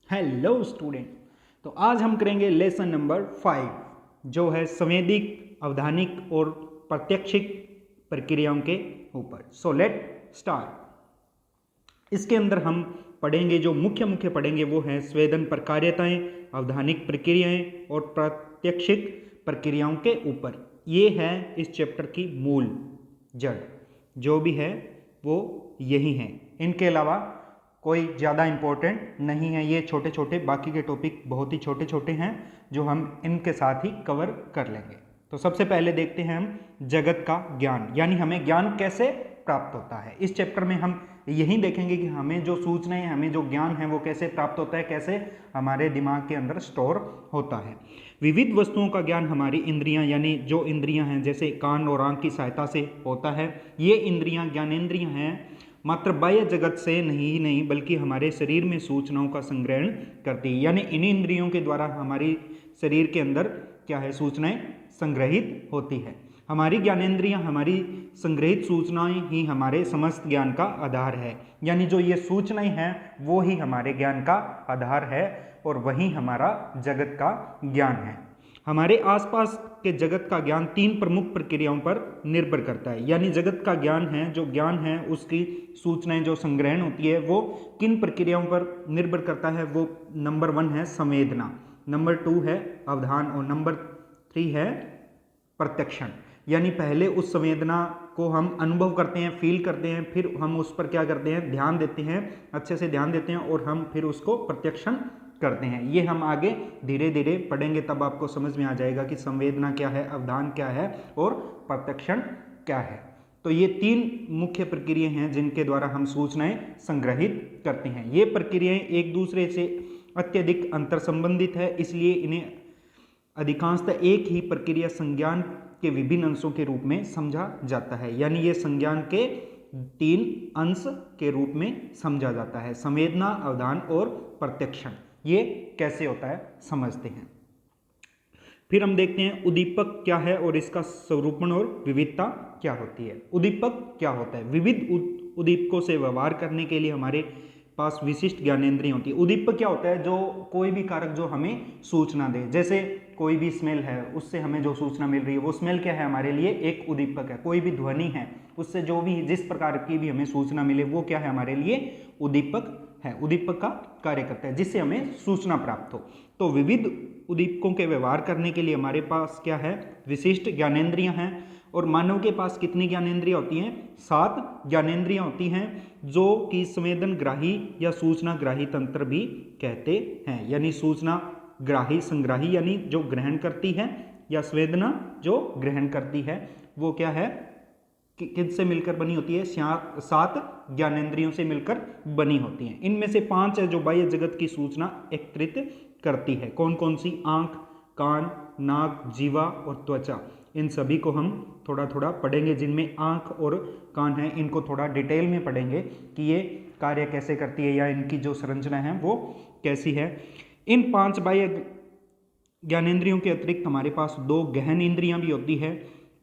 Hello student. तो आज हम करेंगे लेसन नंबर 5 जो है संवेदिक, अवधानिक और प्रत्यक्षिक प्रक्रियाओं के ऊपर। So let start. इसके अंदर हम पढ़ेंगे, जो मुख्य पढ़ेंगे वो है संवेदन प्रकार्यताएं, अवधानिक प्रक्रियाएं और प्रत्यक्षिक प्रक्रियाओं के ऊपर। ये है इस चैप्टर की मूल जड़, जो भी है वो यही है। इनके अलावा कोई ज़्यादा इम्पोर्टेंट नहीं है। ये छोटे छोटे बाकी के टॉपिक बहुत ही छोटे छोटे हैं जो हम इनके साथ ही कवर कर लेंगे। तो सबसे पहले देखते हैं हम जगत का ज्ञान, यानी हमें ज्ञान कैसे प्राप्त होता है। इस चैप्टर में हम यही देखेंगे कि हमें जो सूचनाएं, हमें जो ज्ञान है वो कैसे प्राप्त होता है, कैसे हमारे दिमाग के अंदर स्टोर होता है। विविध वस्तुओं का ज्ञान हमारी इंद्रियां, यानी जो इंद्रियां हैं जैसे कान और आंख की सहायता से होता है। ये इंद्रियां ज्ञानेंद्रियां हैं, मात्र बाह्य जगत से नहीं बल्कि हमारे शरीर में सूचनाओं का संग्रहण करती है। यानी इन इंद्रियों के द्वारा हमारी शरीर के अंदर क्या है, सूचनाएं संग्रहित होती है। हमारी ज्ञानेंद्रियां, हमारी संग्रहित सूचनाएं ही हमारे समस्त ज्ञान का आधार है। यानी जो ये सूचनाएं हैं वो ही हमारे ज्ञान का आधार है और वही हमारा जगत का ज्ञान है। हमारे आसपास के जगत का ज्ञान 3 प्रमुख प्रक्रियाओं पर निर्भर करता है। यानी जगत का ज्ञान है, जो ज्ञान है उसकी सूचनाएं जो संग्रहण होती है वो किन प्रक्रियाओं पर निर्भर करता है। वो नंबर 1 है संवेदना, नंबर 2 है अवधान और नंबर 3 है प्रत्यक्षण। यानी पहले उस संवेदना को हम अनुभव करते हैं, फील करते हैं, फिर हम उस पर क्या करते हैं, ध्यान देते हैं, अच्छे से ध्यान देते हैं और हम फिर उसको प्रत्यक्षण करते हैं। ये हम आगे धीरे धीरे पढ़ेंगे, तब आपको समझ में आ जाएगा कि संवेदना क्या है, अवधान क्या है और प्रत्यक्षण क्या है। तो ये 3 मुख्य प्रक्रियाएं हैं जिनके द्वारा हम सूचनाएं संग्रहित करते हैं। ये प्रक्रियाएं एक दूसरे से अत्यधिक अंतर संबंधित है, इसलिए इन्हें अधिकांशतः एक ही प्रक्रिया संज्ञान के विभिन्न अंशों के रूप में समझा जाता है। यानी ये संज्ञान के 3 अंश के रूप में समझा जाता है, संवेदना, अवधान और प्रत्यक्षण। ये कैसे होता है समझते हैं। फिर हम देखते हैं उद्दीपक क्या है और इसका स्वरूपण और विविधता क्या होती है। उद्दीपक क्या होता है? विविध उद्दीपकों से व्यवहार करने के लिए हमारे पास विशिष्ट ज्ञानेंद्रियां होती है। उद्दीपक क्या होता है? जो कोई भी कारक जो हमें सूचना दे, जैसे कोई भी स्मेल है, उससे हमें जो सूचना मिल रही है वो स्मेल क्या है, हमारे लिए एक उद्दीपक है। कोई भी ध्वनि है, उससे जो भी जिस प्रकार की भी हमें सूचना मिले वो क्या है, हमारे लिए उद्दीपक है, उद्दीपक का कार्य करता है, जिससे हमें सूचना प्राप्त हो। तो विविध उद्दीपकों के व्यवहार करने के लिए हमारे पास क्या है, विशिष्ट ज्ञानेंद्रियां हैं। और मानव के पास कितनी ज्ञानेंद्रियां होती हैं? 7 ज्ञानेंद्रियां होती हैं, जो कि संवेदन ग्राही या सूचना ग्राही तंत्र भी कहते हैं। यानी सूचना ग्राही, संग्राही यानी जो ग्रहण करती है, या संवेदना जो ग्रहण करती है, वो क्या है, किससे मिलकर बनी होती है? 7 ज्ञानेंद्रियों से मिलकर बनी होती हैं। इनमें से 5 है जो बाह्य जगत की सूचना एकत्रित करती है। कौन कौन सी? आंख, कान, नाक, जीवा और त्वचा। इन सभी को हम थोड़ा थोड़ा पढ़ेंगे। जिनमें आंख और कान है, इनको थोड़ा डिटेल में पढ़ेंगे कि ये कार्य कैसे करती है या इनकी जो संरचना है वो कैसी है। इन 5 बाह्य ज्ञानेंद्रियों के अतिरिक्त हमारे पास 2 गहन इंद्रियां भी होती है।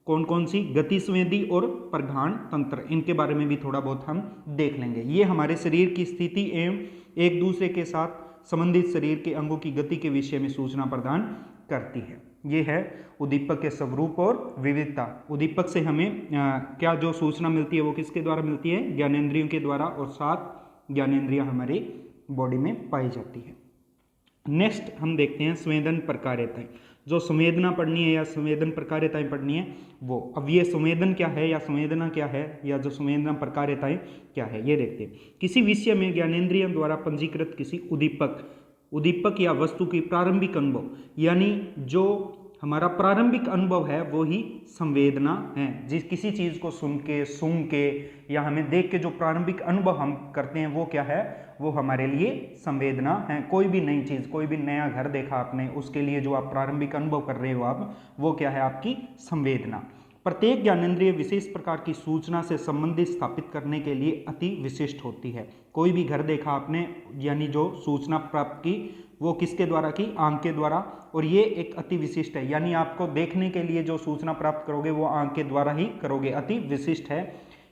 कौन कौन सी? गति संवेदी और प्रघाण तंत्र। इनके बारे में भी थोड़ा बहुत हम देख लेंगे। ये हमारे शरीर की स्थिति एवं एक दूसरे के साथ संबंधित शरीर के अंगों की गति के विषय में सूचना प्रदान करती है। ये है उद्दीपक के स्वरूप और विविधता। उद्दीपक से हमें क्या जो सूचना मिलती है वो किसके द्वारा मिलती है? ज्ञानेंद्रियों के द्वारा, और 7 ज्ञानेंद्रियां हमारी बॉडी में पाई जाती है। नेक्स्ट हम देखते हैं संवेदन प्रकार्यताएं। जो संवेदना पढ़नी है या संवेदन प्रकार्यताएं पढ़नी है वो। अब ये संवेदन क्या है या संवेदना क्या है या जो संवेदना प्रकार्यताएं क्या है, ये देखते हैं। किसी विषय में ज्ञानेंद्रियों द्वारा पंजीकृत किसी उद्दीपक या वस्तु की प्रारंभिक अनुभव, यानी जो हमारा प्रारंभिक अनुभव है वो ही संवेदना है। जिस किसी चीज़ को सुन के, सूंघ के या हमें देख के जो प्रारंभिक अनुभव हम करते हैं वो क्या है, वो हमारे लिए संवेदना है। कोई भी नई चीज़, कोई भी नया घर देखा आपने, उसके लिए जो आप प्रारंभिक अनुभव कर रहे हो आप, वो क्या है, आपकी संवेदना। प्रत्येक ज्ञानेंद्रिय विशेष प्रकार की सूचना से संबंधित स्थापित करने के लिए अति विशिष्ट होती है। कोई भी घर देखा आपने, यानी जो सूचना प्राप्त की वो किसके द्वारा की? आंख के द्वारा। और ये एक अति विशिष्ट है, यानी आपको देखने के लिए जो सूचना प्राप्त करोगे वो आंख के द्वारा ही करोगे, अति विशिष्ट है।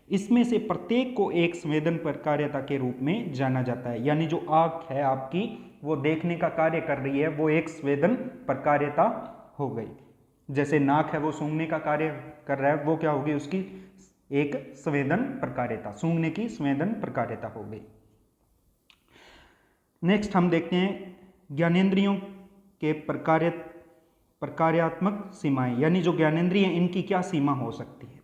इसमें से प्रत्येक को एक संवेदन प्रकार्यता के रूप में जाना जाता है। यानी जो आँख है आपकी वो देखने का कार्य कर रही है, वो एक संवेदन प्रकार्यता हो गई। जैसे नाक है वो सूंघने का कार्य कर रहा है, वो क्या होगी, उसकी एक संवेदन प्रकार्यता, सूंघने की संवेदन प्रकार्यता हो गई। नेक्स्ट हम देखते हैं ज्ञानेंद्रियों के प्रकार्यात्मक सीमाएं, यानी जो ज्ञानेंद्रिय हैं इनकी क्या सीमा हो सकती है।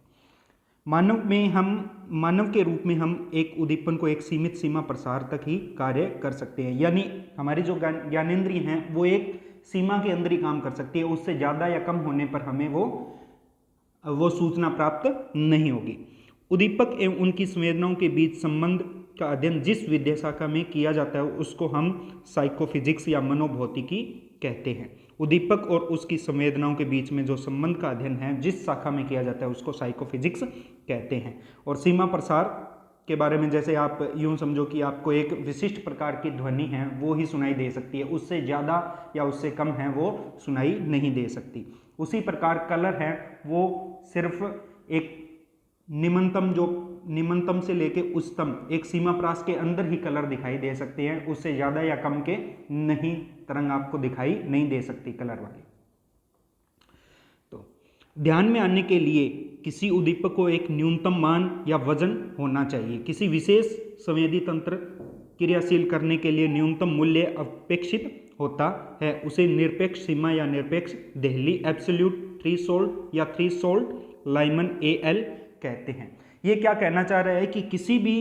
मानव के रूप में हम एक उद्दीपन को एक सीमित सीमा प्रसार तक ही कार्य कर सकते हैं। यानी हमारी जो ज्ञानेंद्रिय हैं वो एक सीमा के अंदर ही काम कर सकती है, उससे ज़्यादा या कम होने पर हमें वो सूचना प्राप्त नहीं होगी। उद्दीपक एवं उनकी संवेदनाओं के बीच संबंध का अध्ययन जिस विद्या शाखा में किया जाता है उसको हम साइकोफिजिक्स या मनोभौतिकी कहते हैं। उद्दीपक और उसकी संवेदनाओं के बीच में जो संबंध का अध्ययन है जिस शाखा में किया जाता है उसको साइकोफिजिक्स कहते हैं। और सीमा प्रसार के बारे में जैसे आप यूँ समझो कि आपको एक विशिष्ट प्रकार की ध्वनि है वो ही सुनाई दे सकती है, उससे ज़्यादा या उससे कम है वो सुनाई नहीं दे सकती। उसी प्रकार कलर है वो सिर्फ एक निम्नतम से लेके उच्चतम एक सीमा प्रास के अंदर ही कलर दिखाई दे सकते हैं, उससे ज़्यादा या कम के नहीं तरंग आपको दिखाई नहीं दे सकती कलर वाली। तो ध्यान में आने के लिए किसी उद्दीपक को एक न्यूनतम मान या वजन होना चाहिए। किसी विशेष संवेदी तंत्र क्रियाशील करने के लिए न्यूनतम मूल्य अपेक्षित होता है, उसे निरपेक्ष सीमा या निरपेक्ष देहली, एब्सोल्यूट थ्रेशोल्ड या थ्रेशोल्ड लाइमन AL कहते हैं। ये क्या कहना चाह रहा है कि किसी भी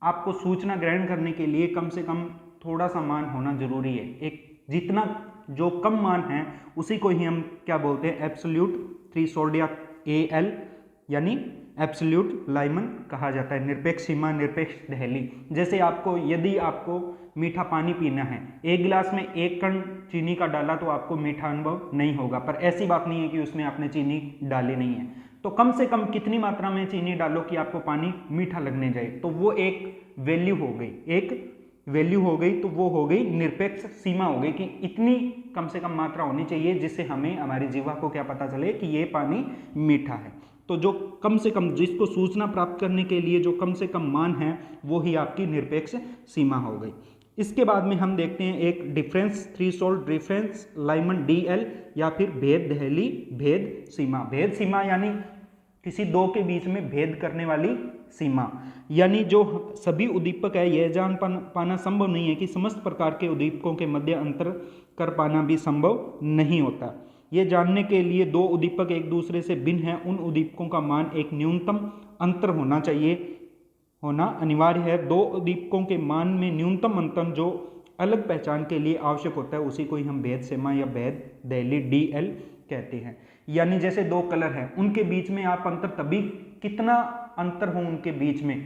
आपको सूचना ग्रहण करने के लिए कम से कम थोड़ा सा मान होना जरूरी है। एक जितना जो कम मान है उसी को ही हम क्या बोलते हैं, एब्सोल्यूट थ्रेशोल्ड या AL यानी एब्सोल्यूट लाइमन कहा जाता है, निरपेक्ष सीमा निरपेक्ष दहली। जैसे यदि आपको मीठा पानी पीना है, एक गिलास में 1 कण चीनी का डाला तो आपको मीठा अनुभव नहीं होगा, पर ऐसी बात नहीं है कि उसमें आपने चीनी डाली नहीं है। तो कम से कम कितनी मात्रा में चीनी डालो कि आपको पानी मीठा लगने जाए, तो वो एक वैल्यू हो गई, तो वो हो गई निरपेक्ष सीमा हो गई कि इतनी कम से कम मात्रा होनी चाहिए जिससे हमें हमारी जीवा को क्या पता चले कि ये पानी मीठा है। तो जो कम से कम जिसको सूचना प्राप्त करने के लिए जो कम से कम मान है वो ही आपकी निरपेक्ष सीमा हो गई। इसके बाद में हम देखते हैं एक difference threshold, difference Lyman DL या फिर भेद दहली, भेद सीमा। भेद सीमा यानी किसी दो के बीच में भेद करने वाली सीमा, यानी जो सभी उद्दीपक है यह जान पाना संभव नहीं है कि समस्त प्रकार के उद्दीपकों के मध्य अंतर कर पाना भी संभव नहीं होता। ये जानने के लिए दो उद्दीपक एक दूसरे से भिन्न हैं उन उद्दीपकों का मान एक न्यूनतम अंतर होना अनिवार्य है। दो उद्दीपकों के मान में न्यूनतम अंतर जो अलग पहचान के लिए आवश्यक होता है उसी को ही हम भेद सीमा या भेद दहली DL कहते हैं। यानी जैसे दो कलर हैं उनके बीच में आप अंतर तभी कितना अंतर हो उनके बीच में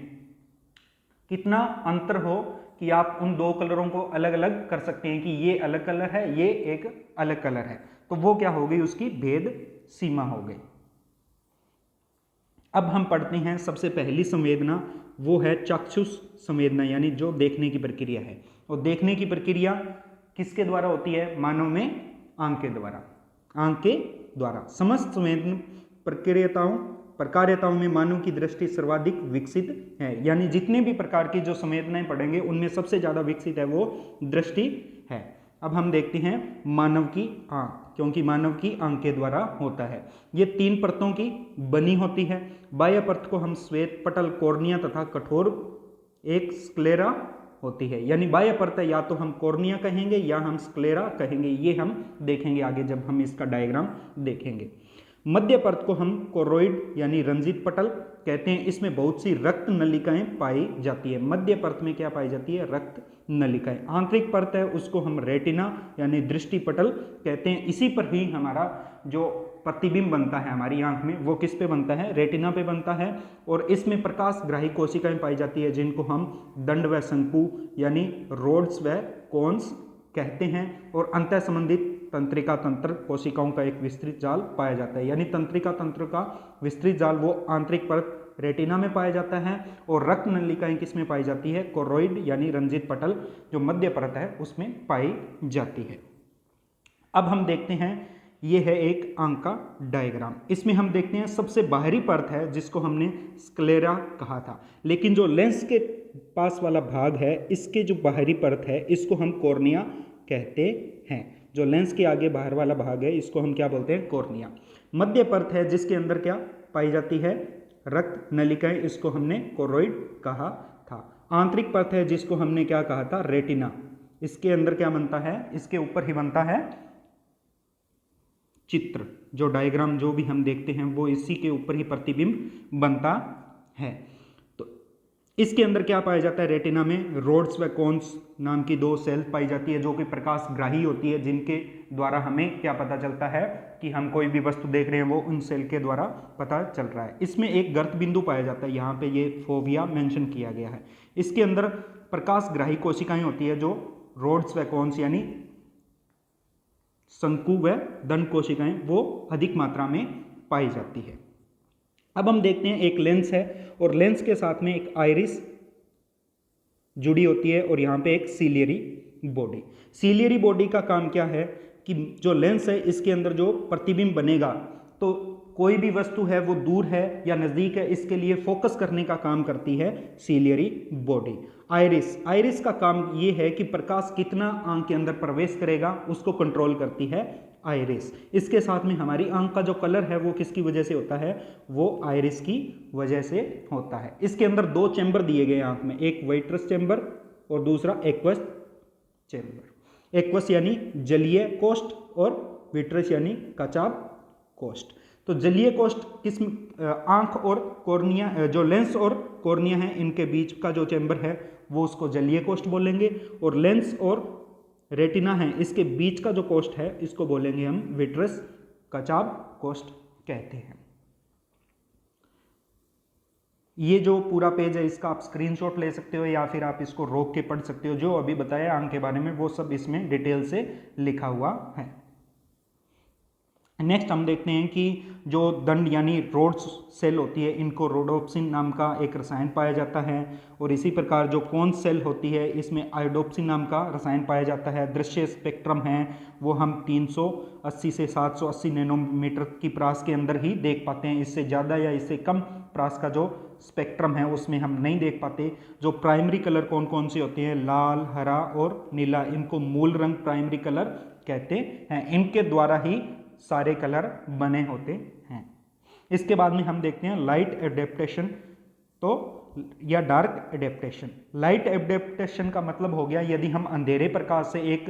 कितना अंतर हो कि आप उन दो कलरों को अलग अलग कर सकते हैं कि ये अलग कलर है ये एक अलग कलर है, तो वो क्या हो गई उसकी भेद सीमा हो गई। अब हम पढ़ते हैं सबसे पहली संवेदना, वो है चाक्षुष संवेदना यानी जो देखने की प्रक्रिया है। और देखने की प्रक्रिया किसके द्वारा होती है, मानव में आंख के द्वारा। समस्त संवेदन प्रकार्यताओं में मानव की दृष्टि सर्वाधिक विकसित है, यानी जितने भी प्रकार की जो संवेदनाएं पढ़ेंगे उनमें सबसे ज्यादा विकसित है वो दृष्टि है। अब हम देखते हैं मानव की आंख, क्योंकि मानव की आंख के द्वारा होता है। ये 3 परतों की बनी होती है। बाह्य परत को हम श्वेत पटल, कॉर्निया तथा कठोर एक स्क्लेरा होती है। यानी बाह्य परत या तो हम कॉर्निया कहेंगे या हम स्क्लेरा कहेंगे, ये हम देखेंगे आगे जब हम इसका डायग्राम देखेंगे। मध्य परत को हम कोरोइड यानी रंजित पटल कहते हैं। इसमें बहुत सी रक्त नलिकाएं पाई जाती है। मध्य परत में क्या पाई जाती है, रक्त नलिकाएं। आंतरिक परत है उसको हम रेटिना यानी दृष्टि पटल कहते हैं। इसी पर ही हमारा जो प्रतिबिंब बनता है हमारी आंख में वो किस पे बनता है, रेटिना पे बनता है। और इसमें प्रकाश ग्राही कोशिकाएं पाई जाती है जिनको हम दंड व शंकु यानी रोड्स व कोन्स कहते हैं। और अंतः संबंधित तंत्रिका तंत्र कोशिकाओं का एक विस्तृत जाल पाया जाता है। यानी तंत्रिका तंत्र का विस्तृत जाल वो आंतरिक परत रेटिना में पाया जाता है। और रक्त नलिकाएं किस में पाई जाती है, कोरोइड यानी रंजित पटल जो मध्य परत है उसमें पाई जाती है। अब हम देखते हैं ये है एक आंख का डायग्राम। इसमें हम देखते हैं सबसे बाहरी परत है जिसको हमने स्क्लेरा कहा था, लेकिन जो लेंस के पास वाला भाग है इसके जो बाहरी परत है इसको हम कॉर्निया कहते हैं। जो लेंस के आगे बाहर वाला भाग है इसको हम क्या बोलते हैं? कॉर्निया। मध्य परत है जिसके अंदर क्या पाई जाती है? रक्त नलिकाएं, इसको हमने कोरोइड कहा था। आंतरिक परत है जिसको हमने क्या कहा था? रेटिना। इसके अंदर क्या बनता है? इसके ऊपर ही बनता है चित्र। जो डायग्राम जो भी हम देखते हैं वो इसी के ऊपर ही प्रतिबिंब बनता है। तो इसके अंदर क्या पाया जाता है? रेटिना में रोड्स व कोन्स नाम की दो सेल पाई जाती है जो कि प्रकाशग्राही होती है, जिनके द्वारा हमें क्या पता चलता है कि हम कोई भी वस्तु देख रहे हैं वो उन सेल के द्वारा पता चल रहा है। इसमें एक गर्त बिंदु पाया जाता है, यहाँ पे ये फोविया मेंशन किया गया है। इसके अंदर प्रकाशग्राही कोशिकाएं होती है जो रोड्स व कोन्स यानी शंकु व दंड कोशिकाएं वो अधिक मात्रा में पाई जाती है। अब हम देखते हैं एक लेंस है और लेंस के साथ में एक आइरिस जुड़ी होती है और यहाँ पे एक सीलियरी बॉडी। सीलियरी बॉडी का काम क्या है कि जो लेंस है इसके अंदर जो प्रतिबिंब बनेगा, तो कोई भी वस्तु है वो दूर है या नज़दीक है, इसके लिए फोकस करने का काम करती है सीलियरी बॉडी। आइरिस का काम ये है कि प्रकाश कितना आंख के अंदर प्रवेश करेगा उसको कंट्रोल करती है आइरिस। इसके साथ में हमारी आंख का जो कलर है वो किसकी वजह से होता है? वो आइरिस की वजह से होता है। इसके अंदर दो चैम्बर दिए गए आंख में, एक वाइट्रस चैम्बर और दूसरा एक्वस चैम्बर। एक्वस यानी जलीय कोष्ठ और विट्रस यानी कचाब कोष्ठ। तो जलीय कोष्ठ किस आंख और कॉर्निया, जो लेंस और कॉर्निया है इनके बीच का जो चैम्बर है वो उसको जलीय कोष्ठ बोलेंगे, और लेंस और रेटिना है इसके बीच का जो कोष्ठ है इसको बोलेंगे हम विट्रस कचाब कोष्ठ कहते हैं। ये जो पूरा पेज है इसका आप स्क्रीनशॉट ले सकते हो या फिर आप इसको रोक के पढ़ सकते हो। जो अभी बताया आंख के बारे में वो सब इसमें डिटेल से लिखा हुआ है। नेक्स्ट हम देखते हैं कि जो दंड यानी रोड्स सेल होती है इनको रोडोप्सिन नाम का एक रसायन पाया जाता है, और इसी प्रकार जो कोन सेल होती है इसमें आयोडोप्सिन नाम का रसायन पाया जाता है। दृश्य स्पेक्ट्रम है वो हम 380 से 780 नैनोमीटर की प्रास के अंदर ही देख पाते हैं। इससे ज़्यादा या इससे कम प्रास का जो स्पेक्ट्रम है उसमें हम नहीं देख पाते। जो प्राइमरी कलर कौन कौन से होते हैं? लाल, हरा और नीला, इनको मूल रंग प्राइमरी कलर कहते हैं। इनके द्वारा ही सारे कलर बने होते हैं। इसके बाद में हम देखते हैं लाइट एडेप्टेशन तो या डार्क एडेप्टेशन। लाइट एडेप्टेशन का मतलब हो गया यदि हम अंधेरे प्रकाश से एक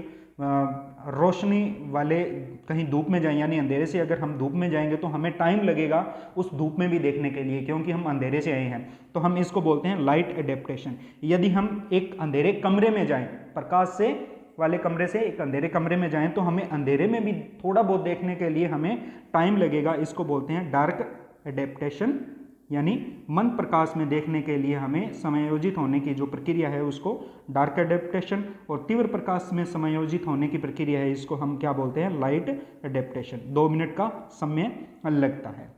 रोशनी वाले कहीं धूप में जाएं, यानी अंधेरे से अगर हम धूप में जाएंगे तो हमें टाइम लगेगा उस धूप में भी देखने के लिए, क्योंकि हम अंधेरे से आए हैं, तो हम इसको बोलते हैं लाइट एडेप्टेशन। यदि हम एक अंधेरे कमरे में जाएं, प्रकाश से वाले कमरे से एक अंधेरे कमरे में जाएं, तो हमें अंधेरे में भी थोड़ा बहुत देखने के लिए हमें टाइम लगेगा, इसको बोलते हैं डार्क एडेप्टेशन। यानी मंद प्रकाश में देखने के लिए हमें समायोजित होने की जो प्रक्रिया है उसको डार्क एडेप्टेशन, और तीव्र प्रकाश में समायोजित होने की प्रक्रिया है इसको हम क्या बोलते हैं? Light adaptation. 2 मिनट का समय लगता है।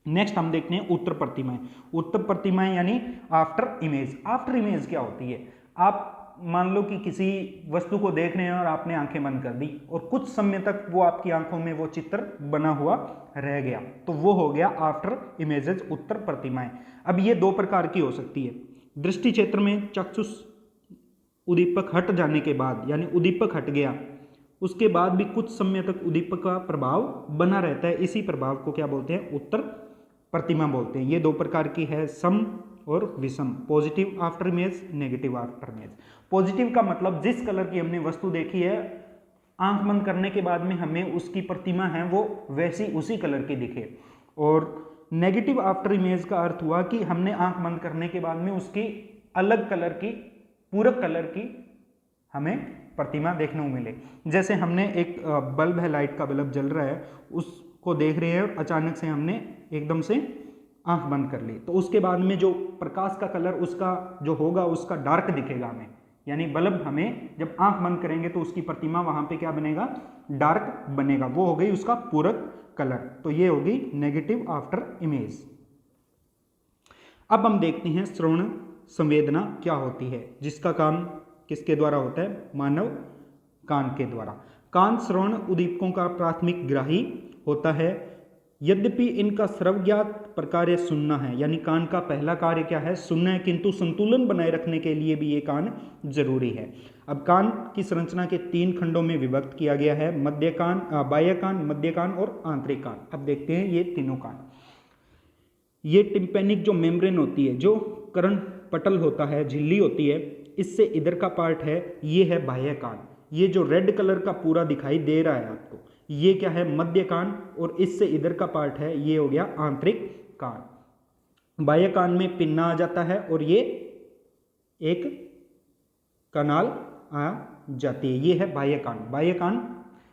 नेक्स्ट हम देखते हैं उत्तर प्रतिमाएं। उत्तर प्रतिमाएं यानी आफ्टर इमेज। आफ्टर इमेज क्या होती है? आप मान लो कि किसी वस्तु को देख रहे हैं और आपने आंखें बंद कर दी और कुछ समय तक वो आपकी आंखों में वो चित्र बना हुआ रह गया, तो वो हो गया आफ्टर इमेजेस, उत्तर प्रतिमाएं। अब ये 2 प्रकार की हो सकती है। दृष्टि क्षेत्र में चक्षुष उद्दीपक हट जाने के बाद, यानी उद्दीपक हट गया उसके बाद भी कुछ समय तक उद्दीपक का प्रभाव बना रहता है, इसी प्रभाव को क्या बोलते हैं? उत्तर प्रतिमा बोलते हैं। ये 2 प्रकार की है, सम और विषम। Positive after image, negative after image. Positive का मतलब जिस कलर की हमने वस्तु देखी है, आंख बंद करने के बाद में हमें उसकी प्रतिमा है वो वैसी उसी कलर की दिखे। और नेगेटिव आफ्टर इमेज का अर्थ हुआ कि हमने आंख बंद करने के बाद में उसकी अलग कलर की, पूरक कलर की हमें प्रतिमा देखने को मिले। जैसे हमने एक बल्ब है, लाइट का बल्ब जल रहा है, उसको देख रहे हैं और अचानक से हमने एकदम से आंख बंद कर ली, तो उसके बाद में जो प्रकाश का कलर उसका जो होगा उसका डार्क दिखेगा हमें, यानी बल्ब हमें जब आंख बंद करेंगे तो उसकी प्रतिमा वहां पे क्या बनेगा? डार्क बनेगा। वो हो गई उसका पूरक कलर। तो ये होगी नेगेटिव आफ्टर इमेज। अब हम देखते हैं श्रवण संवेदना क्या होती है, जिसका काम किसके द्वारा होता है? मानव कान के द्वारा। कान श्रवण उद्दीपकों का प्राथमिक ग्राही होता है, यद्यपि इनका सर्वज्ञात प्रकार्य सुनना है, यानी कान का पहला कार्य क्या है? सुनना है, किंतु संतुलन बनाए रखने के लिए भी ये कान जरूरी है। अब कान की संरचना के 3 खंडों में विभक्त किया गया है, मध्य कान, बाह्य कान, मध्य कान और आंतरिक कान। अब देखते हैं ये तीनों कान। ये टिम्पैनिक जो मेम्ब्रेन होती है, जो कर्ण पटल होता है, झिल्ली होती है, इससे इधर का पार्ट है, ये है बाह्य कान। ये जो रेड कलर का पूरा दिखाई दे रहा है आपको, ये क्या है? मध्य कान, और इससे इधर का पार्ट है, ये हो गया आंतरिक कान। बाह्य कान में पिन्ना आ जाता है और ये एक कनाल आ जाती है, ये है बाह्य कान। बाह्य कान।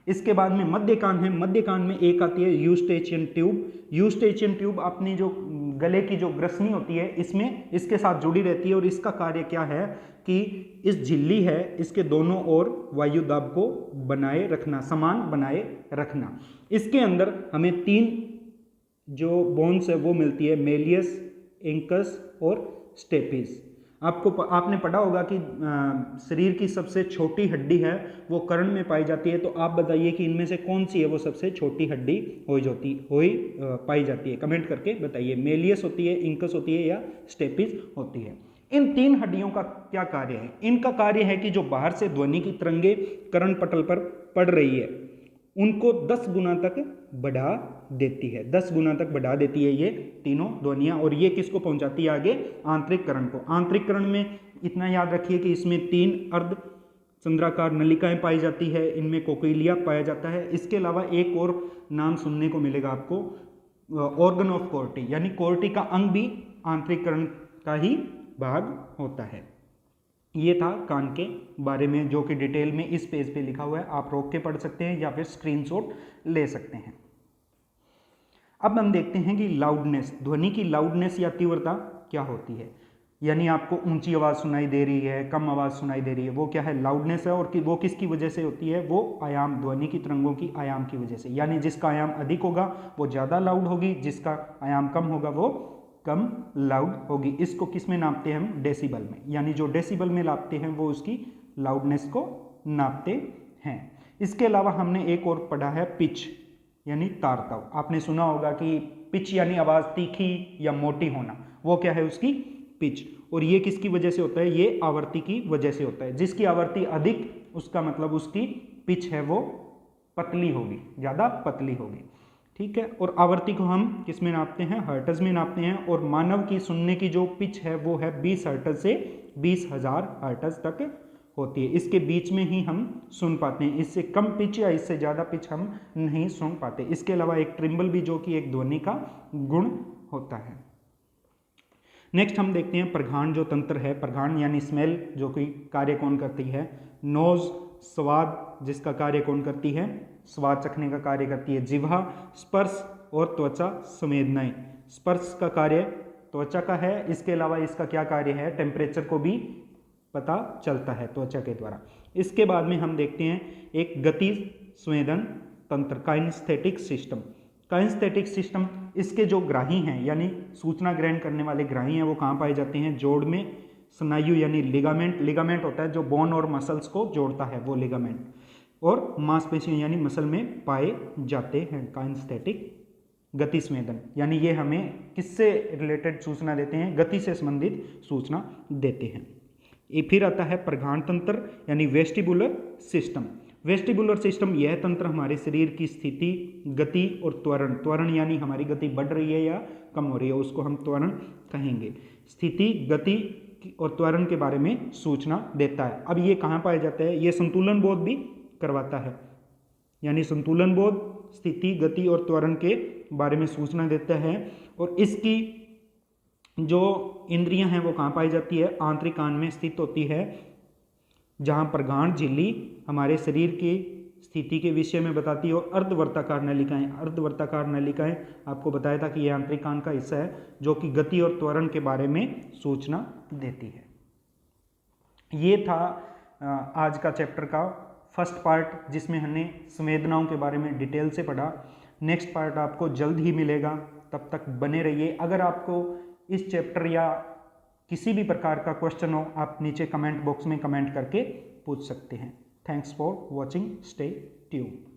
इसके बाद में मध्य कान है। मध्य कान में एक आती है यूस्टेचियन ट्यूब। यूस्टेचियन ट्यूब अपनी जो गले की जो ग्रसनी होती है, इसमें इसके साथ जुड़ी रहती है, और इसका कार्य क्या है कि इस झिल्ली है, इसके दोनों ओर वायु दाब को बनाए रखना, समान बनाए रखना। इसके अंदर हमें 3 जो बोन्स है वो मिलती है, मेलियस, इंकस और स्टेपिस। आपने पढ़ा होगा कि शरीर की सबसे छोटी हड्डी है वो कर्ण में पाई जाती है। तो आप बताइए कि इनमें से कौन सी है वो सबसे छोटी हड्डी पाई जाती है? कमेंट करके बताइए। मेलियस होती है, इंकस होती है, या स्टेपिस होती है? इन 3 हड्डियों का क्या कार्य है? इनका कार्य है कि जो बाहर से ध्वनि की तरंगे कर्ण पटल पर पड़ रही है, उनको 10 गुना तक बढ़ा देती है। 10 गुना तक बढ़ा देती है ये तीनों ध्वनियां, और ये किसको पहुंचाती है आगे? आंतरिक कर्ण को। आंतरिक कर्ण में इतना याद रखिए कि इसमें 3 अर्ध चंद्राकार नलिकाएं पाई जाती है, इनमें कोक्लिया पाया जाता है। इसके अलावा एक और नाम सुनने को मिलेगा आपको, ऑर्गन ऑफ कोर्टी, यानी कोर्टी का अंग भी आंतरिक कर्ण का ही भाग होता है। ये था कान के बारे में, जो कि डिटेल में इस पेज पे लिखा हुआ है, आप रोक के पढ़ सकते हैं या फिर स्क्रीनशॉट ले सकते हैं। अब हम देखते हैं कि लाउडनेस, ध्वनि की लाउडनेस या तीव्रता क्या होती है। यानी आपको ऊंची आवाज़ सुनाई दे रही है, कम आवाज़ सुनाई दे रही है, वो क्या है? लाउडनेस है। और वो किसकी वजह से होती है? वो आयाम, ध्वनि की तरंगों की आयाम की वजह से। यानी जिसका आयाम अधिक होगा वो ज़्यादा लाउड होगी, जिसका आयाम कम होगा वो कम लाउड होगी। इसको किस में नापते हैं हम? डेसिबल में। यानी जो डेसिबल में नापते हैं वो उसकी लाउडनेस को नापते हैं। इसके अलावा हमने एक और पढ़ा है पिच, यानी तारतव। आपने सुना होगा कि पिच यानी आवाज़ तीखी या मोटी होना, वो क्या है? उसकी पिच। और ये किसकी वजह से होता है? ये आवृत्ति की वजह से होता है। जिसकी आवृत्ति अधिक, उसका मतलब उसकी पिच है वो पतली होगी, ज़्यादा पतली होगी। ठीक है। और आवृत्ति को हम किस में नापते हैं? हर्ट्ज में नापते हैं। और मानव की सुनने की जो पिच है वो है 20 हर्ट्ज से 20,000 हर्ट्ज तक होती है। इसके बीच में ही हम सुन पाते हैं, इससे कम पिच या इससे ज़्यादा पिच हम नहीं सुन पाते। इसके अलावा एक ट्रिम्बल भी, जो कि एक ध्वनि का गुण होता है। नेक्स्ट हम देखते हैं प्रघान जो तंत्र है। प्रघान यानी स्मेल, जो कि कार्य कौन करती है? नोज, स्वाद, जिसका कार्य कौन करती है? स्वाद चखने का कार्य करती है। जिह्वा, स्पर्श और त्वचा संवेदनाएं। स्पर्श का कार्य त्वचा का है। इसके अलावा इसका क्या कार्य है? टेम्परेचर को भी पता चलता है त्वचा के द्वारा। इसके बाद में हम देखते हैं एक गति संवेदन तंत्र, काइनेस्थेटिक सिस्टम। काइनेस्थेटिक सिस्टम, इसके जो ग्राही हैं, यानी सूचना ग्रहण करने वाले ग्राही हैं, वो कहाँ पाए जाते हैं? जोड़ में। स्नायु यानी लिगामेंट, लिगामेंट होता है जो बोन और मसल्स को जोड़ता है, वो लिगामेंट। और मांसपेशियां यानी मसल में पाए जाते हैं। काइनेस्थेटिक गति संवेदन, यानी ये हमें किससे रिलेटेड सूचना देते हैं? गति से संबंधित सूचना देते हैं। ये फिर आता है प्रघान तंत्र, यानी वेस्टिबुलर सिस्टम। वेस्टिबुलर सिस्टम यह तंत्र हमारे शरीर की स्थिति, गति और त्वरण, त्वरण यानी हमारी गति बढ़ रही है या कम हो रही है, उसको हम त्वरण कहेंगे। स्थिति, गति और त्वरण के बारे में सूचना देता है। अब ये कहाँ पाया जाता है? ये संतुलन बोध भी करवाता है, यानी संतुलन बोध, स्थिति, गति और त्वरण के बारे में सूचना देता है। और इसकी जो इंद्रियां हैं वो कहाँ पाई जाती है? आंतरिक कान में स्थित होती है, जहाँ प्रघान झिल्ली हमारे शरीर की स्थिति के विषय में बताती है। और अर्धवर्ताकार नलिकाएं, अर्धवर्ताकार नलिकाएं आपको बताया था कि यह आंतरिक कान का हिस्सा है, जो कि गति और त्वरण के बारे में सूचना देती है। ये था आज का चैप्टर का फर्स्ट पार्ट, जिसमें हमने संवेदनाओं के बारे में डिटेल से पढ़ा। नेक्स्ट पार्ट आपको जल्द ही मिलेगा, तब तक बने रहिए। अगर आपको इस चैप्टर या किसी भी प्रकार का क्वेश्चन हो, आप नीचे कमेंट बॉक्स में कमेंट करके पूछ सकते हैं। Thanks for watching, stay tube.